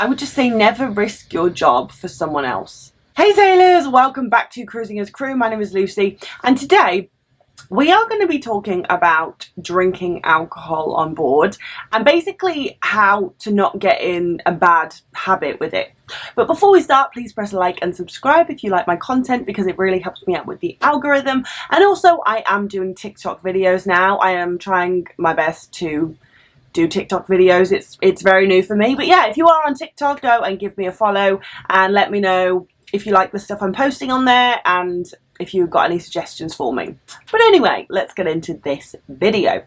I would just say never risk your job for someone else. Hey sailors, welcome back to Cruising as Crew. My name is Lucy, and today we are going to be talking about drinking alcohol on board and basically how to not get in a bad habit with it. But before we start, please press like and subscribe if you like my content, because it really helps me out with the algorithm. And also, I am doing TikTok videos now. I am trying my best to do TikTok videos. It's very new for me, but yeah, if you are on TikTok, go and give me a follow and let me know if you like the stuff I'm posting on there and if you've got any suggestions for me. But anyway, let's get into this video.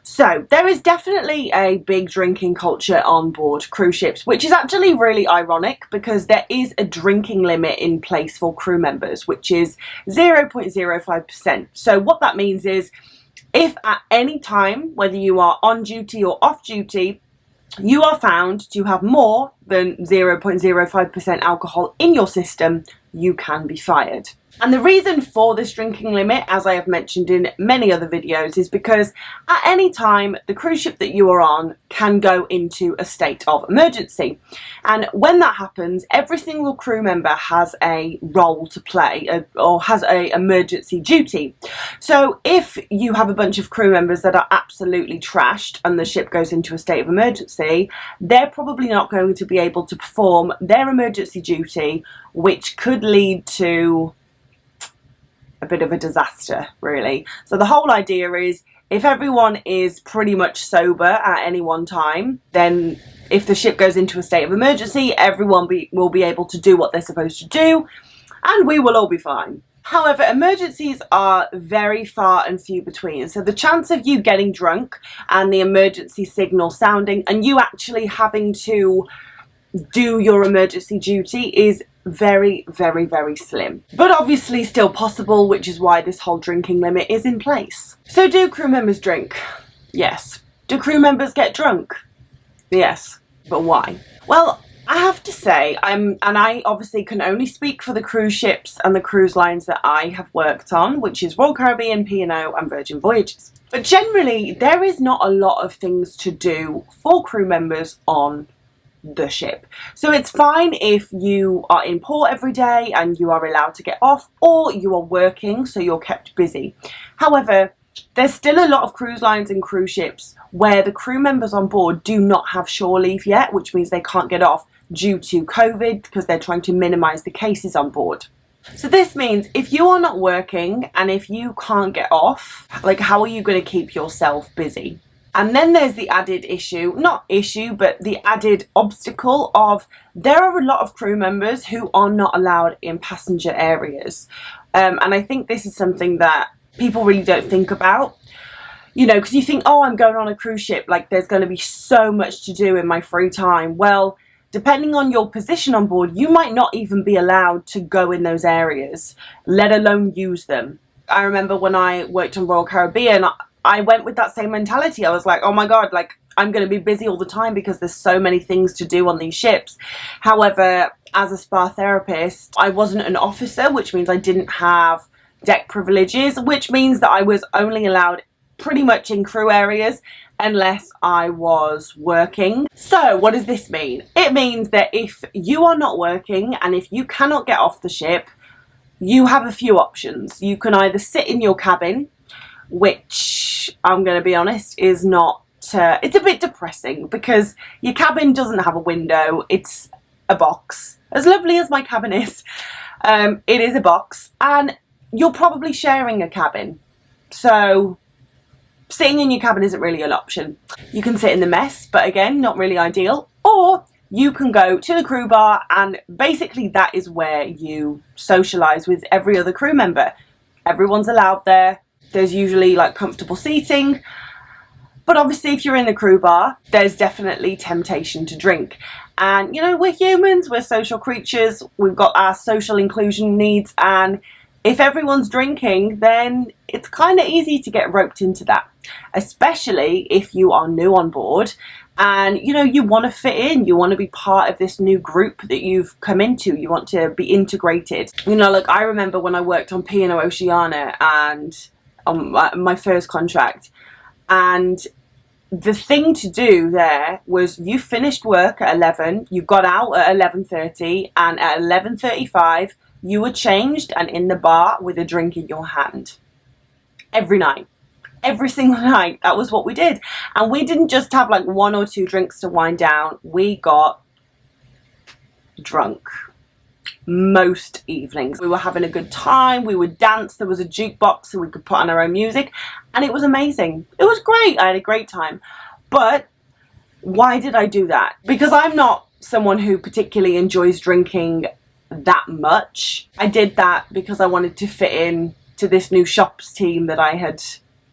So there is definitely a big drinking culture on board cruise ships, which is actually really ironic because there is a drinking limit in place for crew members, which is 0.05%. So what that means is, if at any time, whether you are on duty or off duty, you are found to have more than 0.05% alcohol in your system, you can be fired. And the reason for this drinking limit, as I have mentioned in many other videos, is because at any time the cruise ship that you are on can go into a state of emergency. And when that happens, every single crew member has a role to play or has an emergency duty. So if you have a bunch of crew members that are absolutely trashed and the ship goes into a state of emergency, they're probably not going to be able to perform their emergency duty, which could lead to a bit of a disaster, really. So the whole idea is, if everyone is pretty much sober at any one time, then if the ship goes into a state of emergency, everyone will be able to do what they're supposed to do, and we will all be fine. However, emergencies are very far and few between. So the chance of you getting drunk and the emergency signal sounding and you actually having to do your emergency duty is very, very, very slim. But obviously still possible, which is why this whole drinking limit is in place. So do crew members drink? Yes. Do crew members get drunk? Yes. But why? Well, I have to say, and I obviously can only speak for the cruise ships and the cruise lines that I have worked on, which is Royal Caribbean, P&O and Virgin Voyages. But generally, there is not a lot of things to do for crew members on the ship. So it's fine if you are in port every day and you are allowed to get off, or you are working so you're kept busy. However, there's still a lot of cruise lines and cruise ships where the crew members on board do not have shore leave yet, which means they can't get off due to COVID because they're trying to minimize the cases on board. So this means if you are not working and if you can't get off, like, how are you going to keep yourself busy? And then there's the added issue, not issue, but the added obstacle of there are a lot of crew members who are not allowed in passenger areas. And I think this is something that people really don't think about, you know, because you think, oh, I'm going on a cruise ship, like there's going to be so much to do in my free time. Well, depending on your position on board, you might not even be allowed to go in those areas, let alone use them. I remember when I worked on Royal Caribbean, I went with that same mentality. I was like, oh my God, like I'm going to be busy all the time because there's so many things to do on these ships. However, as a spa therapist, I wasn't an officer, which means I didn't have deck privileges, which means that I was only allowed pretty much in crew areas unless I was working. So what does this mean? It means that if you are not working and if you cannot get off the ship, you have a few options. You can either sit in your cabin, which I'm going to be honest is not, it's a bit depressing because your cabin doesn't have a window, it's a box. As lovely as my cabin is, it is a box, and you're probably sharing a cabin. So sitting in your cabin isn't really an option. You can sit in the mess, but again, not really ideal. Or you can go to the crew bar, and basically that is where you socialise with every other crew member. Everyone's allowed there. There's usually like comfortable seating, but obviously if you're in the crew bar, there's definitely temptation to drink. And you know, we're humans, we're social creatures, we've got our social inclusion needs, and if everyone's drinking, then it's kind of easy to get roped into that, especially if you are new on board and you know, you want to fit in, you want to be part of this new group that you've come into, you want to be integrated. You know, like I remember when I worked on P&O Oceania and on my first contract, and the thing to do there was you finished work at 11, you got out at 11:30, and at 11:35 you were changed and in the bar with a drink in your hand. Every night. Every single night. That was what we did. And we didn't just have like 1 or 2 drinks to wind down. We got drunk most evenings. We were having a good time. We would dance. There was a jukebox so we could put on our own music. And it was amazing. It was great. I had a great time. But why did I do that? Because I'm not someone who particularly enjoys drinking that much. I did that because I wanted to fit in to this new shops team that I had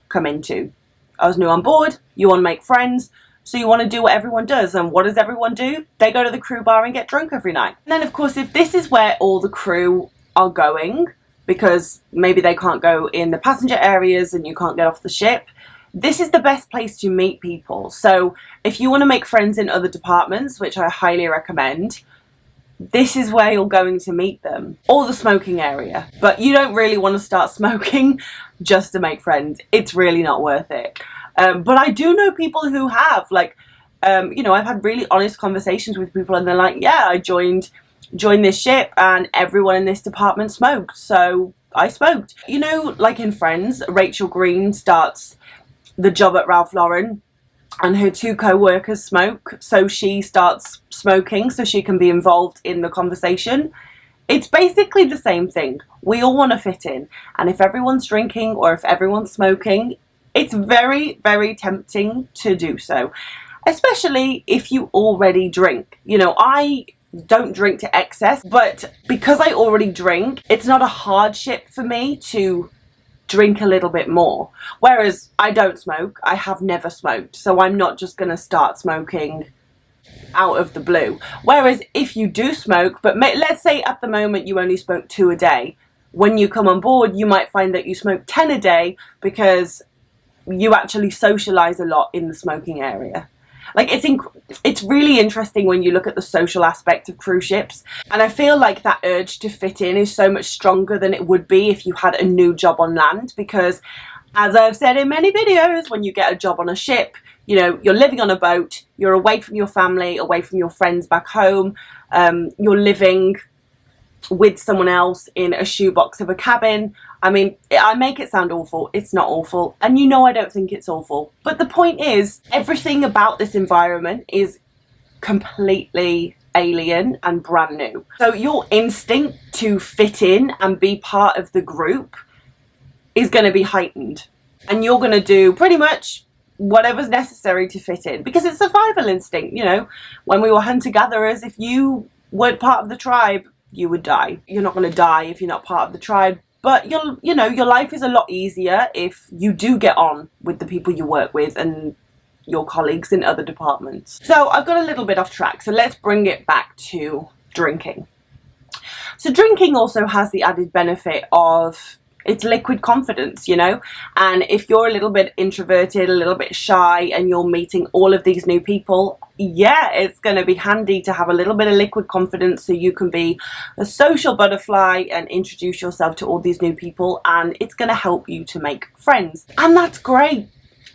come into. I was new on board. You want to make friends, so you want to do what everyone does. And what does everyone do? They go to the crew bar and get drunk every night. And then of course, if this is where all the crew are going, because maybe they can't go in the passenger areas and you can't get off the ship, this is the best place to meet people. So if you want to make friends in other departments, which I highly recommend, this is where you're going to meet them. Or the smoking area. But you don't really want to start smoking just to make friends. It's really not worth it. But I do know people who have, like, you know, I've had really honest conversations with people and they're like, yeah, I joined this ship and everyone in this department smoked, so I smoked. You know, like in Friends, Rachel Green starts the job at Ralph Lauren and her 2 co-workers smoke, so she starts smoking so she can be involved in the conversation. It's basically the same thing. We all want to fit in, and if everyone's drinking or if everyone's smoking, it's very, very tempting to do so, especially if you already drink. You know, I don't drink to excess, but because I already drink, it's not a hardship for me to drink a little bit more. Whereas I don't smoke, I have never smoked, so I'm not just gonna start smoking out of the blue. Whereas if you do smoke, but let's say at the moment you only smoke 2 a day, when you come on board you might find that you smoke 10 a day because you actually socialize a lot in the smoking area. Like, it's really interesting when you look at the social aspect of cruise ships, and I feel like that urge to fit in is so much stronger than it would be if you had a new job on land, because as I've said in many videos, when you get a job on a ship, you know, you're living on a boat, you're away from your family, away from your friends back home, you're living with someone else in a shoebox of a cabin. I mean, I make it sound awful. It's not awful. And you know I don't think it's awful. But the point is, everything about this environment is completely alien and brand new. So your instinct to fit in and be part of the group is going to be heightened. And you're going to do pretty much whatever's necessary to fit in. Because it's survival instinct, you know. When we were hunter-gatherers, if you weren't part of the tribe, you would die. You're not going to die if you're not part of the tribe, but you know, your life is a lot easier if you do get on with the people you work with and your colleagues in other departments. So I've got a little bit off track, so let's bring it back to drinking. So drinking also has the added benefit of it's liquid confidence, you know, and if you're a little bit introverted, a little bit shy, and you're meeting all of these new people, yeah, it's going to be handy to have a little bit of liquid confidence so you can be a social butterfly and introduce yourself to all these new people, and it's going to help you to make friends. And that's great.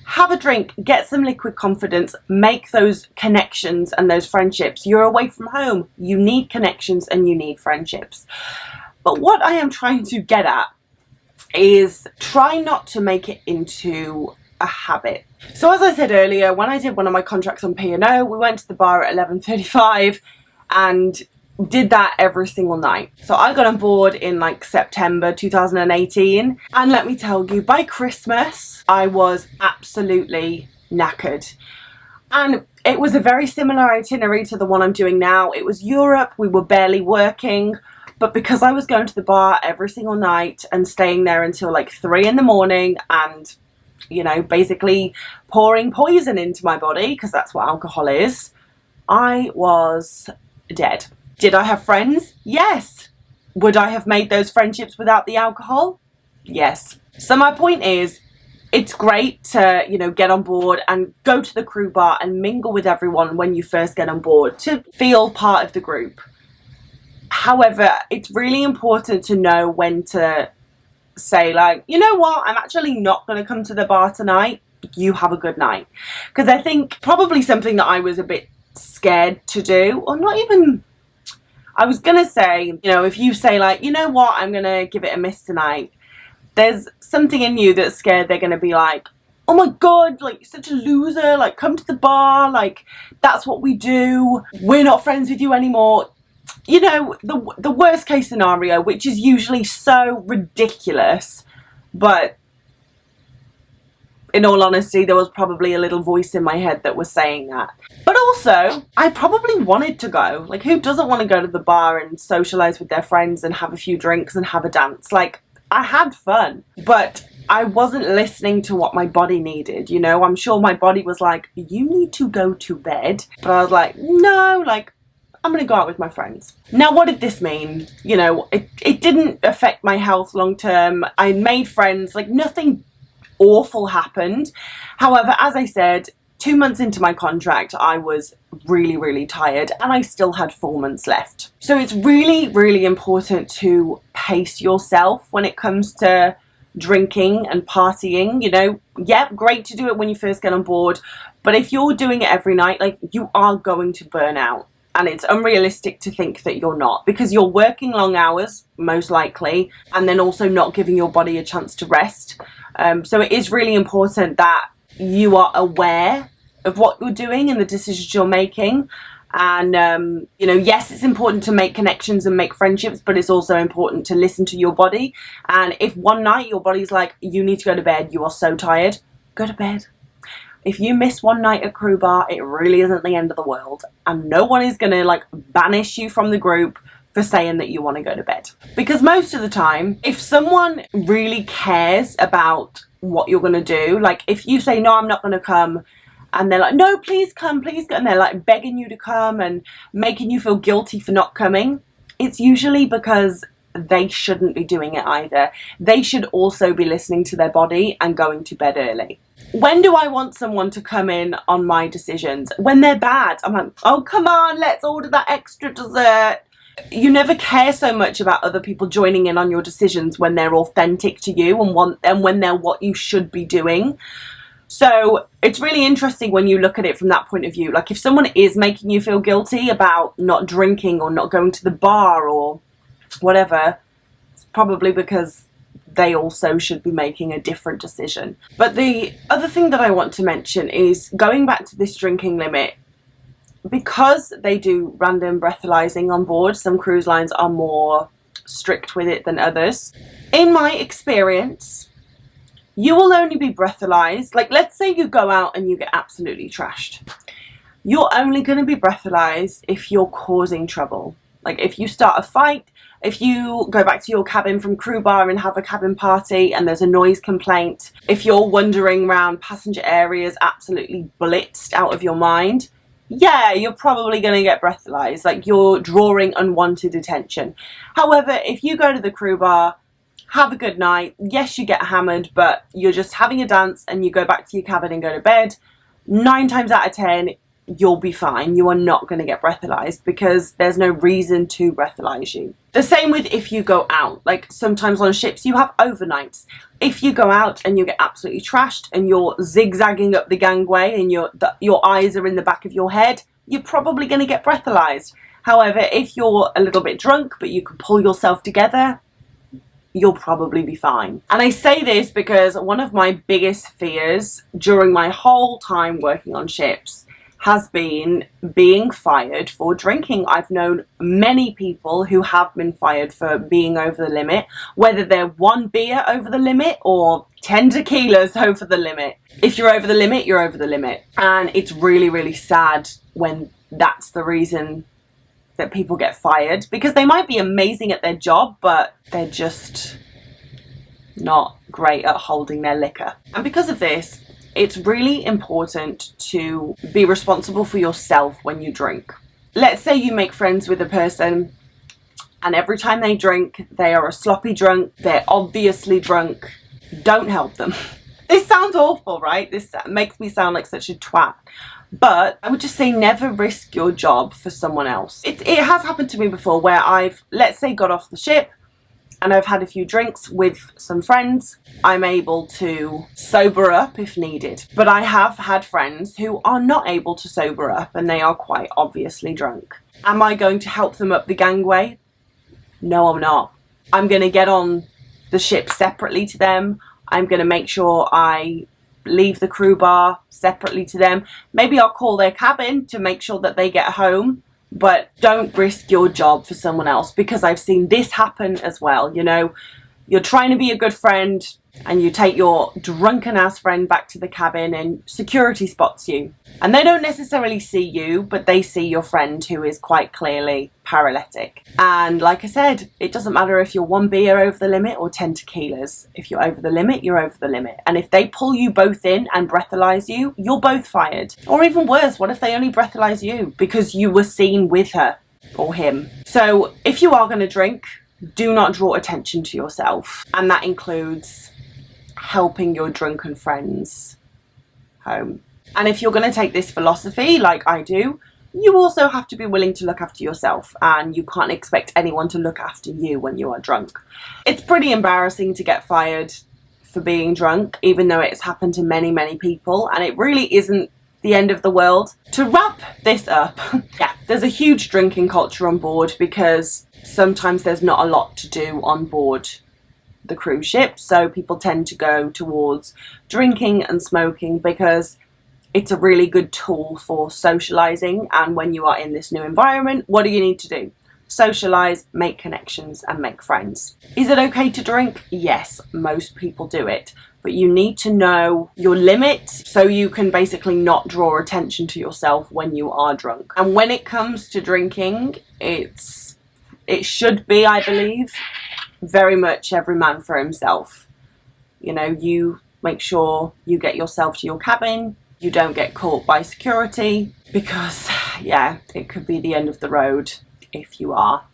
Have a drink, get some liquid confidence, make those connections and those friendships. You're away from home. You need connections and you need friendships. But what I am trying to get at is try not to make it into a habit. So as I said earlier, when I did one of my contracts on P&O, we went to the bar at 11:35 and did that every single night. So I got on board in like September 2018, and let me tell you, by Christmas I was absolutely knackered. And it was a very similar itinerary to the one I'm doing now. It was Europe, we were barely working, but because I was going to the bar every single night and staying there until like 3 in the morning and, you know, basically pouring poison into my body, because that's what alcohol is, I was dead. Did I have friends? Yes. Would I have made those friendships without the alcohol? Yes. So my point is, it's great to, you know, get on board and go to the crew bar and mingle with everyone when you first get on board to feel part of the group. However, it's really important to know when to say, like, you know what, I'm actually not going to come to the bar tonight. you have a good night. Because I think probably something that I was a bit scared to do, or not even, I was gonna say, you know, if you say like, you know what, I'm gonna give it a miss tonight, there's something in you that's scared they're gonna be like, oh my god, like, you're such a loser, like, come to the bar, like, that's what we do, we're not friends with you anymore. You know, the worst case scenario, which is usually so ridiculous, but in all honesty, there was probably a little voice in my head that was saying that. But also, I probably wanted to go. Like, who doesn't want to go to the bar and socialise with their friends and have a few drinks and have a dance? Like, I had fun, but I wasn't listening to what my body needed, you know? I'm sure my body was like, you need to go to bed. But I was like, no, like, I'm gonna go out with my friends. Now, what did this mean? You know, it didn't affect my health long term. I made friends, like, nothing awful happened. However, as I said, 2 months into my contract, I was really, really tired, and I still had 4 months left. So it's really, really important to pace yourself when it comes to drinking and partying. You know, yeah, great to do it when you first get on board, but if you're doing it every night, like, you are going to burn out. And it's unrealistic to think that you're not, because you're working long hours, most likely, and then also not giving your body a chance to rest. So it is really important that you are aware of what you're doing and the decisions you're making. And, you know, yes, it's important to make connections and make friendships, but it's also important to listen to your body. And if one night your body's like, you need to go to bed, you are so tired, go to bed. If you miss one night at Crew Bar, it really isn't the end of the world. And no one is going to, like, banish you from the group for saying that you want to go to bed. Because most of the time, if someone really cares about what you're going to do, like, if you say, no, I'm not going to come, and they're like, no, please come, and they're like begging you to come and making you feel guilty for not coming, it's usually because they shouldn't be doing it either. They should also be listening to their body and going to bed early. When do I want someone to come in on my decisions? When they're bad. I'm like, oh, come on, let's order that extra dessert. You never care so much about other people joining in on your decisions when they're authentic to you and when they're what you should be doing. So it's really interesting when you look at it from that point of view. Like, if someone is making you feel guilty about not drinking or not going to the bar or whatever, it's probably because they also should be making a different decision. But the other thing that I want to mention is, going back to this drinking limit, because they do random breathalyzing on board, some cruise lines are more strict with it than others. In my experience, you will only be breathalyzed, like, let's say you go out and you get absolutely trashed. You're only going to be breathalyzed if you're causing trouble. Like, if you start a fight, if you go back to your cabin from Crew Bar and have a cabin party and there's a noise complaint, if you're wandering around passenger areas absolutely blitzed out of your mind, yeah, you're probably going to get breathalyzed. Like, you're drawing unwanted attention. However, if you go to the Crew Bar, have a good night, yes, you get hammered, but you're just having a dance and you go back to your cabin and go to bed, 9 times out of 10, you'll be fine. You are not going to get breathalyzed because there's no reason to breathalyze you. The same with if you go out. Like, sometimes on ships you have overnights. If you go out and you get absolutely trashed and you're zigzagging up the gangway and your eyes are in the back of your head, you're probably going to get breathalyzed. However, if you're a little bit drunk but you can pull yourself together, you'll probably be fine. And I say this because one of my biggest fears during my whole time working on ships has been being fired for drinking. I've known many people who have been fired for being over the limit, whether they're 1 beer over the limit or 10 tequilas over the limit. If you're over the limit, you're over the limit. And it's really, really sad when that's the reason that people get fired, because they might be amazing at their job, but they're just not great at holding their liquor. And because of this, it's really important to be responsible for yourself when you drink. Let's say you make friends with a person and every time they drink, they are a sloppy drunk, they're obviously drunk. Don't help them. This sounds awful, right? This makes me sound like such a twat. But I would just say, never risk your job for someone else. It has happened to me before where I've, let's say, got off the ship and I've had a few drinks with some friends, I'm able to sober up if needed. But I have had friends who are not able to sober up and they are quite obviously drunk. Am I going to help them up the gangway? No, I'm not. I'm going to get on the ship separately to them. I'm going to make sure I leave the crew bar separately to them. Maybe I'll call their cabin to make sure that they get home. But don't risk your job for someone else, because I've seen this happen as well. You know, you're trying to be a good friend and you take your drunken ass friend back to the cabin and security spots you. And they don't necessarily see you, but they see your friend who is quite clearly paralytic. And like I said, it doesn't matter if you're 1 beer over the limit or 10 tequilas. If you're over the limit, you're over the limit. And if they pull you both in and breathalyze you, you're both fired. Or even worse, what if they only breathalyze you because you were seen with her or him? So if you are going to drink, do not draw attention to yourself. And that includes helping your drunken friends home. And if you're going to take this philosophy like I do, you also have to be willing to look after yourself, and you can't expect anyone to look after you when you are drunk. It's pretty embarrassing to get fired for being drunk, even though it's happened to many, many people, and it really isn't the end of the world. To wrap this up, yeah, there's a huge drinking culture on board because sometimes there's not a lot to do on board the cruise ship, so people tend to go towards drinking and smoking because it's a really good tool for socializing. And when you are in this new environment, what do you need to do? Socialize, make connections, and make friends. Is it okay to drink? Yes, most people do it, but you need to know your limit so you can basically not draw attention to yourself when you are drunk. And when it comes to drinking, it should be, I believe, very much every man for himself. You know, you make sure you get yourself to your cabin, you don't get caught by security, because yeah, it could be the end of the road if you are.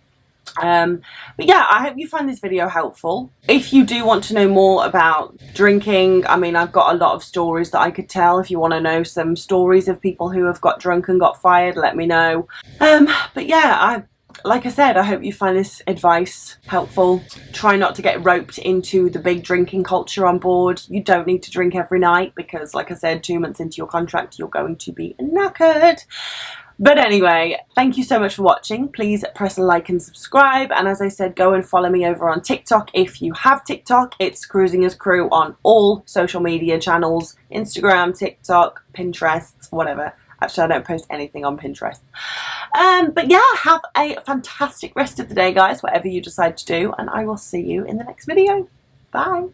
But yeah, I hope you find this video helpful. If you do want to know more about drinking, I mean, I've got a lot of stories that I could tell. If you want to know some stories of people who have got drunk and got fired, let me know. But yeah, like I said, I hope you find this advice helpful. Try not to get roped into the big drinking culture on board. You don't need to drink every night because, like I said, 2 months into your contract, you're going to be knackered. But anyway, thank you so much for watching. Please press like and subscribe. And as I said, go and follow me over on TikTok. If you have TikTok, it's Cruising as Crew on all social media channels. Instagram, TikTok, Pinterest, whatever. Actually, I don't post anything on Pinterest. But yeah, have a fantastic rest of the day, guys, whatever you decide to do. And I will see you in the next video. Bye.